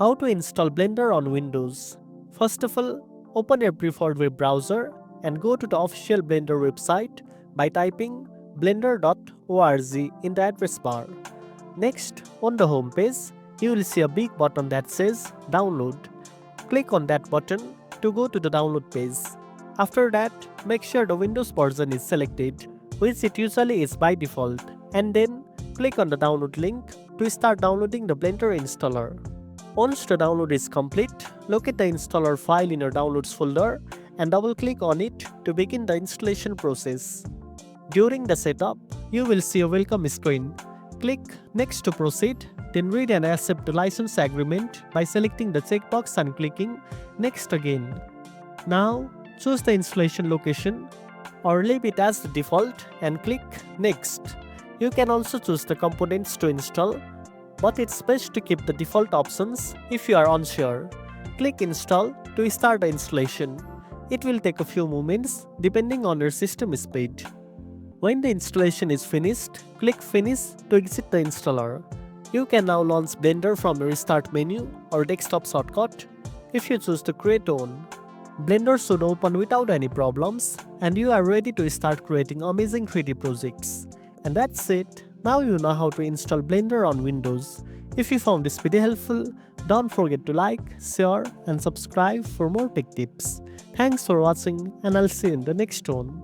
How to install Blender on Windows. First of all, open your preferred web browser and go to the official Blender website by typing blender.org in the address bar. Next, on the home page, you will see a big button that says Download. Click on that button to go to the download page. After that, make sure the Windows version is selected, which it usually is by default, and then click on the download link to start downloading the Blender installer. Once the download is complete, locate the installer file in your downloads folder and double click on it to begin the installation process. During the setup, you will see a welcome screen. Click Next to proceed, then read and accept the license agreement by selecting the checkbox and clicking Next again. Now, choose the installation location or leave it as the default and click Next. You can also choose the components to install, but it's best to keep the default options if you are unsure. Click Install to start the installation. It will take a few moments depending on your system speed. When the installation is finished, click Finish to exit the installer. You can now launch Blender from your Start menu or desktop shortcut if you choose to create one. Blender should open without any problems and you are ready to start creating amazing 3D projects. And that's it. Now you know how to install Blender on Windows. If you found this video helpful, don't forget to like, share and subscribe for more tech tips. Thanks for watching and I'll see you in the next one.